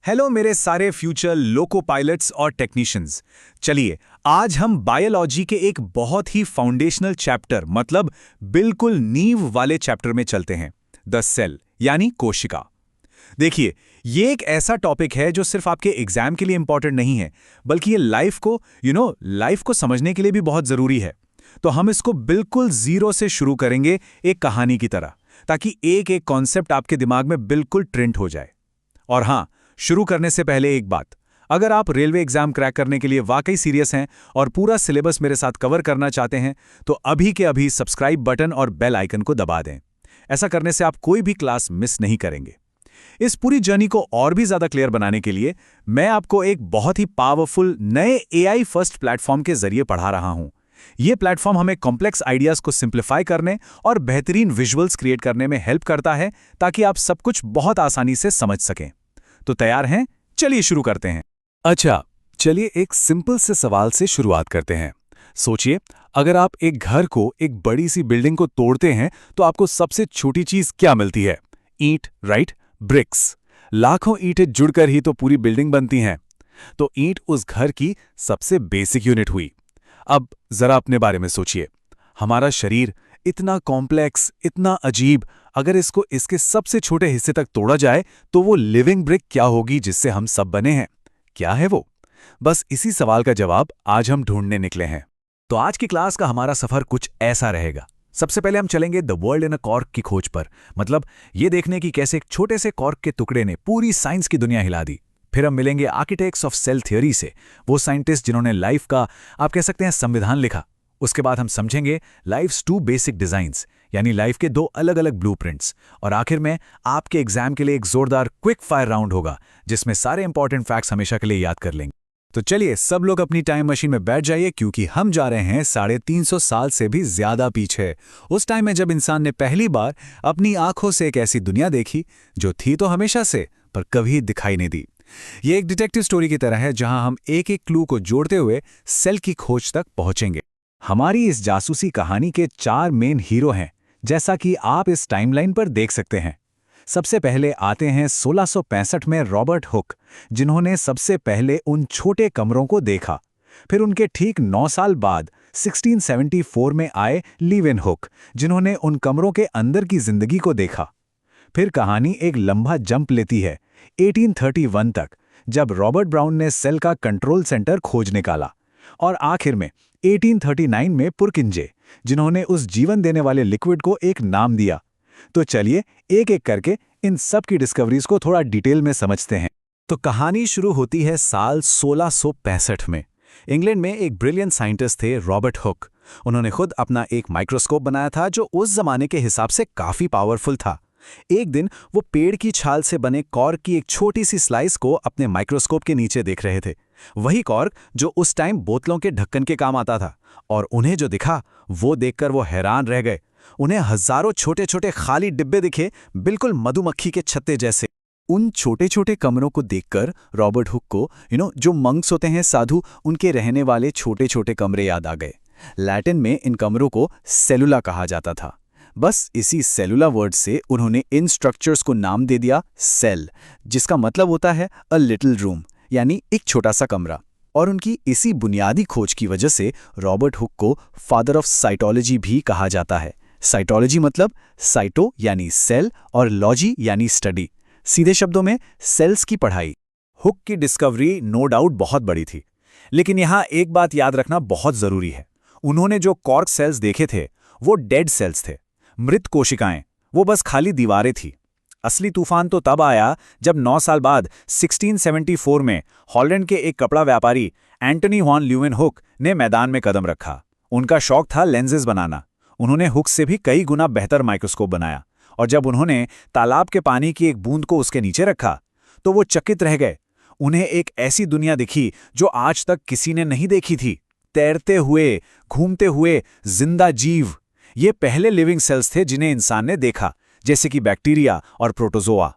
Hello मेरे सारे future लोको pilots और टेक्नीशियंस। चलिए आज हम बायोलॉजी के एक बहुत ही फाउंडेशनल चैप्टर मतलब बिल्कुल नींव वाले चैप्टर में चलते हैं, द सेल यानी कोशिका। देखिए, ये एक ऐसा टॉपिक है जो सिर्फ आपके एग्जाम के लिए इंपॉर्टेंट नहीं है, बल्कि ये लाइफ को समझने के लिए भी बहुत जरूरी है। तो हम इसको बिल्कुल जीरो से शुरू करेंगे, एक कहानी की तरह, ताकि एक एक कॉन्सेप्ट आपके दिमाग में बिल्कुल ट्रेंड हो जाए। और हाँ, शुरू करने से पहले एक बात, अगर आप रेलवे एग्जाम क्रैक करने के लिए वाकई सीरियस हैं और पूरा सिलेबस मेरे साथ कवर करना चाहते हैं, तो अभी के अभी सब्सक्राइब बटन और बेल आइकन को दबा दें। ऐसा करने से आप कोई भी क्लास मिस नहीं करेंगे। इस पूरी जर्नी को और भी ज्यादा क्लियर बनाने के लिए मैं आपको एक बहुत ही पावरफुल नए AI फर्स्ट प्लेटफॉर्म के जरिए पढ़ा रहा हूं। यह प्लेटफॉर्म हमें कॉम्प्लेक्स आइडियाज को सिंप्लीफाई करने और बेहतरीन विजुअल्स क्रिएट करने में हेल्प करता है, ताकि आप सब कुछ बहुत आसानी से समझ सकें। तो तैयार हैं? चलिए शुरू करते हैं। अच्छा, चलिए एक सिंपल से सवाल से शुरुआत करते हैं। सोचिए, अगर आप एक घर को, एक बड़ी सी बिल्डिंग को तोड़ते हैं तो आपको सबसे छोटी चीज क्या मिलती है? ईंट, राइट? ब्रिक्स। लाखों ईंटें जुड़कर ही तो पूरी बिल्डिंग बनती हैं। तो ईंट उस घर की सबसे बेसिक यूनिट हुई। अब जरा अपने बारे में सोचिए, हमारा शरीर इतना कॉम्प्लेक्स, इतना अजीब, अगर इसको इसके सबसे छोटे हिस्से तक तोड़ा जाए तो वो लिविंग ब्रिक क्या होगी जिससे हम सब बने हैं? क्या है वो? बस इसी सवाल का जवाब आज हम ढूंढने निकले हैं। तो आज की क्लास का हमारा सफर कुछ ऐसा रहेगा। सबसे पहले हम चलेंगे the world in a cork की खोज पर, मतलब ये देखने की कैसे एक छोटे से कॉर्क के टुकड़े ने पूरी साइंस की दुनिया हिला दी। फिर हम मिलेंगे आर्किटेक्ट्स ऑफ सेल थ्योरी से, वो साइंटिस्ट जिन्होंने लाइफ का, आप कह सकते हैं, संविधान लिखा। उसके बाद हम समझेंगे लाइफ्स 2 बेसिक डिजाइंस, यानी लाइफ के 2 अलग अलग ब्लूप्रिंट्स। और आखिर में आपके एग्जाम के लिए एक जोरदार क्विक फायर राउंड होगा, जिसमें सारे इंपॉर्टेंट फैक्ट्स हमेशा के लिए याद कर लेंगे। तो चलिए सब लोग अपनी टाइम मशीन में बैठ जाइए, क्योंकि हम जा रहे हैं 350 साल से भी ज्यादा पीछे, उस टाइम में जब इंसान ने पहली बार अपनी आंखों से एक ऐसी दुनिया देखी जो थी तो हमेशा से, पर कभी दिखाई नहीं दी। ये एक डिटेक्टिव स्टोरी की तरह है, जहां हम एक एक क्लू को जोड़ते हुए सेल की खोज तक पहुंचेंगे। हमारी इस जासूसी कहानी के 4 मेन हीरो हैं, जैसा कि आप इस टाइमलाइन पर देख सकते हैं। सबसे पहले आते हैं 1665 में रॉबर्ट हुक, जिन्होंने सबसे पहले उन छोटे कमरों को देखा। फिर उनके ठीक 9 साल बाद 1674 में आए लीवेन हुक, जिन्होंने उन कमरों के अंदर की जिंदगी को देखा। फिर कहानी एक लंबा जंप लेती है 1831 तक, जब रॉबर्ट ब्राउन ने सेल का कंट्रोल सेंटर खोज निकाला। और आखिर में 1839 में पुरकिंजे, जिन्होंने उस जीवन देने वाले लिक्विड को एक नाम दिया। तो चलिए एक एक करके इन सब की डिस्कवरीज को थोड़ा डिटेल में समझते हैं। तो कहानी शुरू होती है साल 1665 में। इंग्लैंड में एक ब्रिलियंट साइंटिस्ट थे रॉबर्ट हुक। उन्होंने खुद अपना एक माइक्रोस्कोप बनाया था, जो उस जमाने के हिसाब से काफी पावरफुल था। एक दिन वो पेड़ की छाल से बने कॉर्क की एक छोटी सी स्लाइस को अपने माइक्रोस्कोप के नीचे देख रहे थे। वही कॉर्क जो उस टाइम बोतलों के ढक्कन के काम आता था। और उन्हें जो दिखा वो देखकर वो हैरान रह गए। उन्हें हजारों छोटे छोटे खाली डिब्बे दिखे, बिल्कुल मधुमक्खी के छत्ते जैसे। उन छोटे छोटे कमरों को देखकर रॉबर्ट हुक को जो मंक्स होते हैं, साधु, उनके रहने वाले छोटे छोटे कमरे याद आ गए। लैटिन में इन कमरों को सेलुला कहा जाता था। बस इसी सेलुला वर्ड से उन्होंने इन स्ट्रक्चर्स को नाम दे दिया सेल, जिसका मतलब होता है अ लिटिल रूम, यानी एक छोटा सा कमरा। और उनकी इसी बुनियादी खोज की वजह से रॉबर्ट हुक को फादर ऑफ साइटोलॉजी भी कहा जाता है। साइटोलॉजी मतलब साइटो यानी सेल और लॉजी यानी स्टडी, सीधे शब्दों में सेल्स की पढ़ाई। हुक की डिस्कवरी नो डाउट बहुत बड़ी थी, लेकिन यहां एक बात याद रखना बहुत जरूरी है। उन्होंने जो कॉर्क सेल्स देखे थे वो डेड सेल्स थे, मृत कोशिकाएं, वो बस खाली दीवारें थी। असली तूफान तो तब आया जब 9 साल बाद 1674 में हॉलैंड के एक कपड़ा व्यापारी एंटनी वॉन ल्यूवेनहुक ने मैदान में कदम रखा। उनका शौक था लेंसेज बनाना। उन्होंने हुक से भी कई गुना बेहतर माइक्रोस्कोप बनाया, और जब उन्होंने तालाब के पानी की एक बूंद को उसके नीचे रखा तो वो चकित रह गए। उन्हें एक ऐसी दुनिया दिखी जो आज तक किसी ने नहीं देखी थी। तैरते हुए, घूमते हुए जिंदा जीव। ये पहले लिविंग सेल्स थे जिन्हें इंसान ने देखा, जैसे कि बैक्टीरिया और प्रोटोजोआ।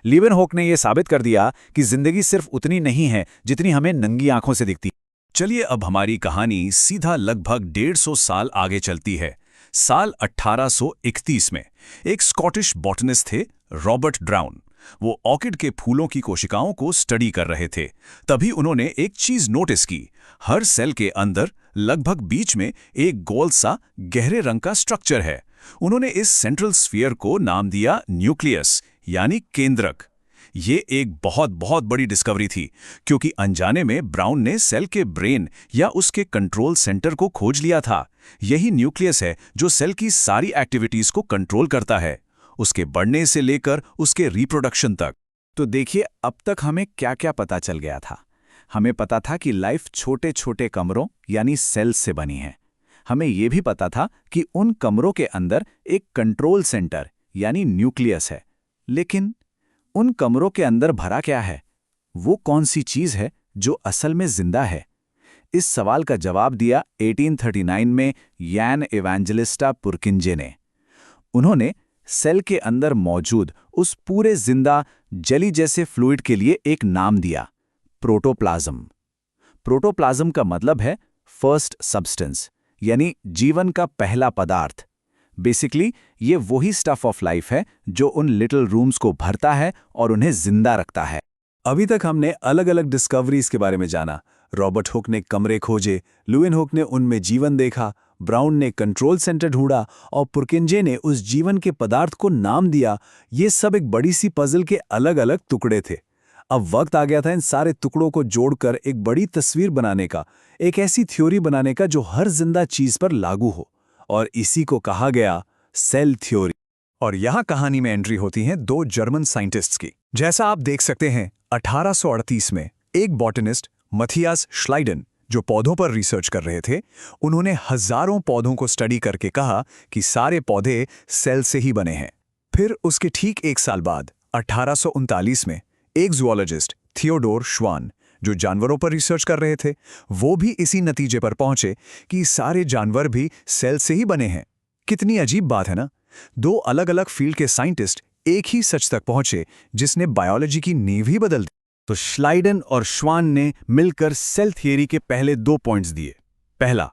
लीवेनहुक ने यह साबित कर दिया कि जिंदगी सिर्फ उतनी नहीं है जितनी हमें नंगी आंखों से दिखती। चलिए अब हमारी कहानी सीधा लगभग 150 साल आगे चलती है। साल 1831 में एक स्कॉटिश बॉटनिस्ट थे रॉबर्ट ब्राउन। वो ऑर्किड के फूलों की कोशिकाओं को स्टडी कर रहे थे। तभी उन्होंने एक चीज नोटिस की। हर सेल के अंदर लगभग बीच में एक गोल सा गहरे रंग का स्ट्रक्चर है। उन्होंने इस सेंट्रल स्फीयर को नाम दिया न्यूक्लियस, यानी केंद्रक। ये एक बहुत बहुत बड़ी डिस्कवरी थी, क्योंकि अनजाने में ब्राउन ने सेल के ब्रेन या उसके कंट्रोल सेंटर को खोज लिया था। यही न्यूक्लियस है जो सेल की सारी एक्टिविटीज को कंट्रोल करता है, उसके बढ़ने से लेकर उसके रिप्रोडक्शन तक। तो देखिए, अब तक हमें क्या क्या पता चल गया था। हमें पता था कि लाइफ छोटे छोटे कमरों यानी सेल्स से बनी है। हमें यह भी पता था कि उन कमरों के अंदर एक कंट्रोल सेंटर यानी न्यूक्लियस है। लेकिन उन कमरों के अंदर भरा क्या है? वो कौन सी चीज है जो असल में जिंदा है? इस सवाल का जवाब दिया 1839 में यान इवेंजेलिस्टा पुरकिंजे ने। उन्होंने सेल के अंदर मौजूद उस पूरे जिंदा जेली जैसे फ्लूइड के लिए एक नाम दिया, प्रोटोप्लाज्म। प्रोटोप्लाज्म का मतलब है फर्स्ट सब्सटेंस, यानी जीवन का पहला पदार्थ। बेसिकली ये वही स्टफ ऑफ लाइफ है जो उन लिटिल रूम्स को भरता है और उन्हें जिंदा रखता है। अभी तक हमने अलग अलग डिस्कवरीज के बारे में जाना। रॉबर्ट हुक ने कमरे खोजे, लुईन हुक ने उनमें जीवन देखा, ब्राउन ने कंट्रोल सेंटर ढूंढा और पुरकिंजे ने उस जीवन के पदार्थ को नाम दिया। ये सब एक बड़ी सी पजल के अलग अलग टुकड़े थे। अब वक्त आ गया था इन सारे टुकड़ों को जोड़कर एक बड़ी तस्वीर बनाने का, एक ऐसी थ्योरी बनाने का जो हर जिंदा चीज पर लागू हो। और इसी को कहा गया सेल थ्योरी। और यहाँ कहानी में एंट्री होती हैं दो जर्मन साइंटिस्ट्स की। जैसा आप देख सकते हैं, 1838 में एक बॉटनिस्ट मथियास श्लाइडन, जो पौधों पर रिसर्च कर रहे थे, उन्होंने हजारों पौधों को स्टडी करके कहा कि सारे पौधे सेल से ही बने हैं। फिर उसके ठीक एक साल बाद 1839 में एक जूलॉजिस्ट थियोडोर श्वान, जो जानवरों पर रिसर्च कर रहे थे, वो भी इसी नतीजे पर पहुंचे कि सारे जानवर भी सेल से ही बने हैं। कितनी अजीब बात है ना? दो अलग अलग फील्ड के साइंटिस्ट एक ही सच तक पहुंचे जिसने बायोलॉजी की नींव ही बदल दी। तो श्लाइडन और श्वान ने मिलकर सेल थियरी के पहले 2 पॉइंट्स दिए। पहला,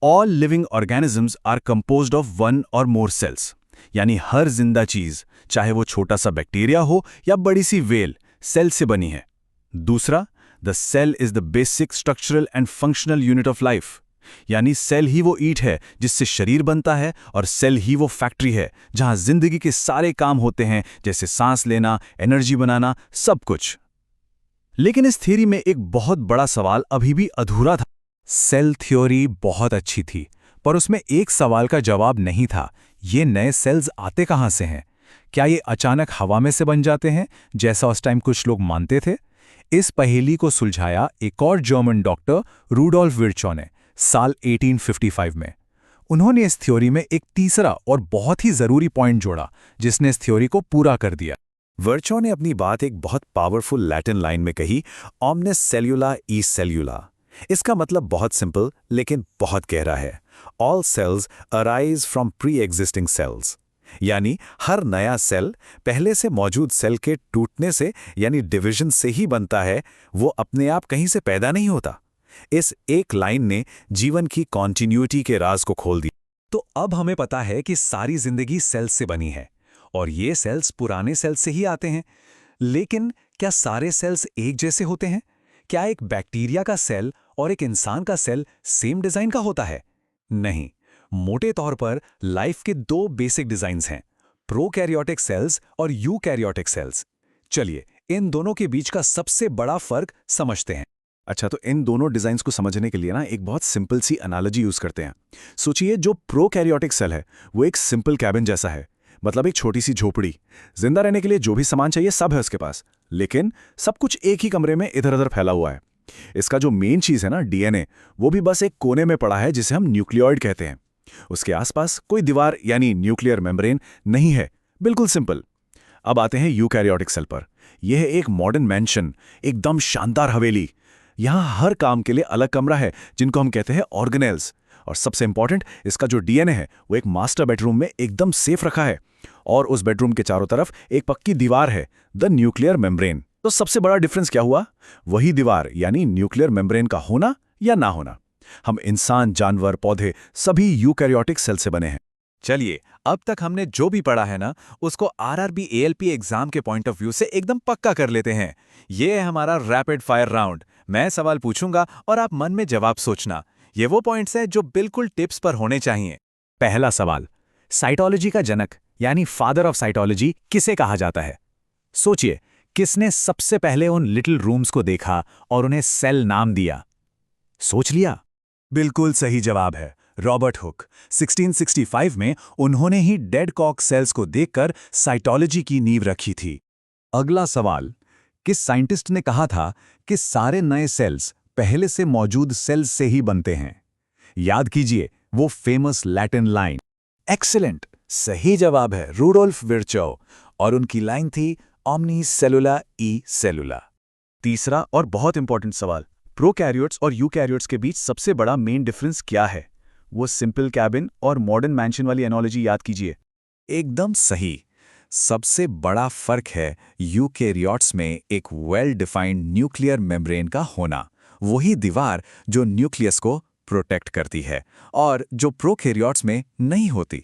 all living organisms are composed of 1 और मोर सेल्स, यानी हर जिंदा चीज, चाहे वो छोटा सा बैक्टीरिया हो या बड़ी सी वेल, सेल से बनी है। दूसरा, the cell is the basic structural and functional unit of life, यानी सेल ही वो ईंट है जिससे शरीर बनता है, और सेल ही वो फैक्ट्री है जहां जिंदगी के सारे काम होते हैं, जैसे सांस लेना, एनर्जी बनाना, सब कुछ। लेकिन इस थ्योरी में एक बहुत बड़ा सवाल अभी भी अधूरा था। सेल थ्योरी बहुत अच्छी थी, पर उसमें एक सवाल का जवाब नहीं था। ये नए सेल्स आते कहां से हैं? क्या ये अचानक हवा में से बन जाते हैं, जैसा उस टाइम कुछ लोग मानते थे? इस पहेली को सुलझाया एक और जर्मन डॉक्टर रूडोल्फ विर्चो ने साल 1855 में। उन्होंने इस थ्योरी में एक तीसरा और बहुत ही जरूरी पॉइंट जोड़ा, जिसने इस थ्योरी को पूरा कर दिया। वर्चो ने अपनी बात एक बहुत पावरफुल लैटिन लाइन में कही, ओमनिस सेल्यूला ई सेल्यूला। इसका मतलब बहुत सिंपल लेकिन बहुत गहरा है। All cells arise from pre existing cells, यानी हर नया सेल पहले से मौजूद सेल के टूटने से यानी डिवीजन से ही बनता है, वो अपने आप कहीं से पैदा नहीं होता। इस एक लाइन ने जीवन की कॉन्टिन्यूटी के राज को खोल दिया। तो अब हमें पता है कि सारी जिंदगी सेल्स से बनी है, और ये सेल्स पुराने सेल्स से ही आते हैं। लेकिन क्या सारे सेल्स एक जैसे होते हैं? क्या एक बैक्टीरिया का सेल और एक इंसान का सेल सेम डिजाइन का होता है? नहीं। मोटे तौर पर लाइफ के 2 बेसिक डिजाइन्स हैं, प्रोकैरियोटिक सेल्स और यूकैरियोटिक सेल्स। चलिए इन दोनों के बीच का सबसे बड़ा फर्क समझते हैं। अच्छा, तो इन दोनों डिजाइन्स को समझने के लिए ना एक बहुत सिंपल सी एनालॉजी यूज करते हैं। सोचिए, जो प्रोकैरियोटिक सेल है वो एक सिंपल कैबिन जैसा है, मतलब एक छोटी सी झोपड़ी। जिंदा रहने के लिए जो भी सामान चाहिए सब है उसके पास, लेकिन सब कुछ एक ही कमरे में इधर उधर फैला हुआ है। इसका जो मेन चीज है ना, डीएनए, वो भी बस एक कोने में पड़ा है जिसे हम न्यूक्लियोइड कहते हैं। उसके आसपास कोई दीवार यानी न्यूक्लियर मेम्ब्रेन नहीं है, बिल्कुल सिंपल। अब आते हैं यूकैरियोटिक सेल पर। यह है एक मॉडर्न मैंशन, एकदम शानदार हवेली। यहां हर काम के लिए अलग कमरा है जिनको हम कहते हैं ऑर्गेनेल्स। और सबसे इंपॉर्टेंट, इसका जो डीएनए है वो एक मास्टर बेडरूम में एकदम सेफ रखा है, और उस बेडरूम के चारों तरफ एक पक्की दीवार है, द न्यूक्लियर मेम्ब्रेन। तो सबसे बड़ा डिफरेंस क्या हुआ? वही दीवार यानी न्यूक्लियर मेम्ब्रेन का होना या ना होना। हम इंसान, जानवर, पौधे सभी यूकैरियोटिक सेल से बने हैं। चलिए, अब तक हमने जो भी पढ़ा है ना, उसको आरआरबी एएलपी एग्जाम के पॉइंट ऑफ व्यू से एकदम पक्का कर लेते हैं। ये है हमारा रैपिड फायर राउंड। मैं सवाल पूछूंगा और आप मन में जवाब सोचना। ये वो पॉइंट्स हैं जो बिल्कुल टिप्स पर होने चाहिए। पहला सवाल, साइटोलॉजी का जनक यानी फादर ऑफ साइटोलॉजी किसे कहा जाता है? सोचिए, किसने सबसे पहले उन लिटिल रूम्स को देखा और उन्हें सेल नाम दिया? सोच लिया? बिल्कुल सही जवाब है रॉबर्ट हुक। 1665 में उन्होंने ही डेड कॉक सेल्स को देखकर साइटोलॉजी की नींव रखी थी। अगला सवाल, किस साइंटिस्ट ने कहा था कि सारे नए सेल्स पहले से मौजूद सेल्स से ही बनते हैं? याद कीजिए वो फेमस लैटिन लाइन। एक्सीलेंट, सही जवाब है रूडोल्फ विर्चो, और उनकी लाइन थी ओमनी सेलुला ई सेलुला। तीसरा और बहुत इंपॉर्टेंट सवाल, प्रोकैरियोट्स और यूकैरियोट्स के बीच सबसे बड़ा मेन डिफरेंस क्या है? वो सिंपल कैबिन और मॉडर्न मैंशन वाली एनोलॉजी याद कीजिए। एकदम सही। सबसे बड़ा फर्क है यूकैरियोट्स में एक वेल डिफाइंड न्यूक्लियर मेम्ब्रेन का होना, वही दीवार जो न्यूक्लियस को प्रोटेक्ट करती है और जो प्रोकैरियोट्स में नहीं होती।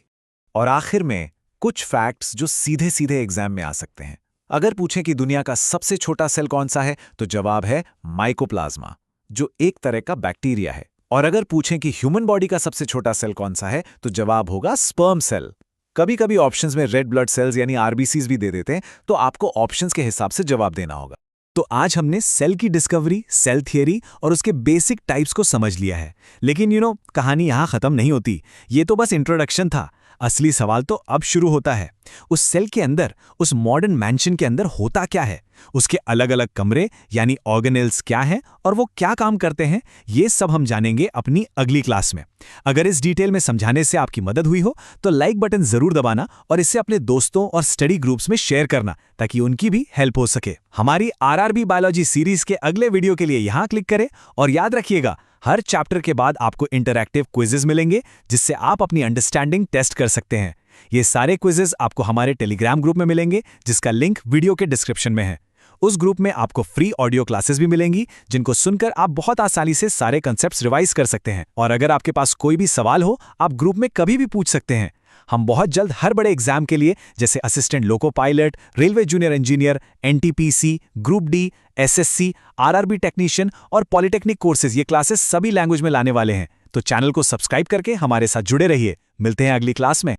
और आखिर में कुछ फैक्ट्स जो सीधे सीधे एग्जाम में आ सकते हैं। अगर पूछें कि दुनिया का सबसे छोटा सेल कौन सा है, तो जवाब है माइकोप्लाज्मा, जो एक तरह का बैक्टीरिया है। और अगर पूछें कि ह्यूमन बॉडी का सबसे छोटा सेल कौन सा है, तो जवाब होगा स्पर्म सेल। कभी कभी ऑप्शंस में रेड ब्लड सेल्स यानी आरबीसीज भी दे देते हैं, तो आपको ऑप्शंस के हिसाब से जवाब देना होगा। तो आज हमने सेल की डिस्कवरी, सेल थियरी और उसके बेसिक टाइप्स को समझ लिया है। लेकिन कहानी यहाँ खत्म नहीं होती। ये तो बस इंट्रोडक्शन था। असली सवाल तो अब शुरू होता है। उस सेल के अंदर, उस मॉडर्न मैंशन के अंदर होता क्या है? उसके अलग अलग कमरे यानी ऑर्गेनेल्स क्या हैं और वो क्या काम करते हैं, ये सब हम जानेंगे अपनी अगली क्लास में। अगर इस डिटेल में समझाने से आपकी मदद हुई हो तो लाइक बटन जरूर दबाना और इसे अपने दोस्तों और स्टडी ग्रुप्स में शेयर करना ताकि उनकी भी हेल्प हो सके। हमारी आरआरबी बायोलॉजी सीरीज के अगले वीडियो के लिए यहां क्लिक करें और याद रखिएगा, हर चैप्टर के बाद आपको इंटरैक्टिव क्विजेज मिलेंगे जिससे आप अपनी अंडरस्टैंडिंग टेस्ट कर सकते हैं। ये सारे क्विजेज आपको हमारे टेलीग्राम ग्रुप में मिलेंगे जिसका लिंक वीडियो के डिस्क्रिप्शन में है। उस ग्रुप में आपको फ्री ऑडियो क्लासेस भी मिलेंगी जिनको सुनकर आप बहुत आसानी से सारे कॉन्सेप्ट्स रिवाइज कर सकते हैं। और अगर आपके पास कोई भी सवाल हो, आप ग्रुप में कभी भी पूछ सकते हैं। हम बहुत जल्द हर बड़े एग्जाम के लिए जैसे assistant loco pilot, railway junior engineer, NTPC, group D, SSC, RRB technician और पॉलिटेक्निक कोर्सेज, ये क्लासेस सभी लैंग्वेज में लाने वाले हैं। तो चैनल को सब्सक्राइब करके हमारे साथ जुड़े रहिए। मिलते हैं अगली क्लास में।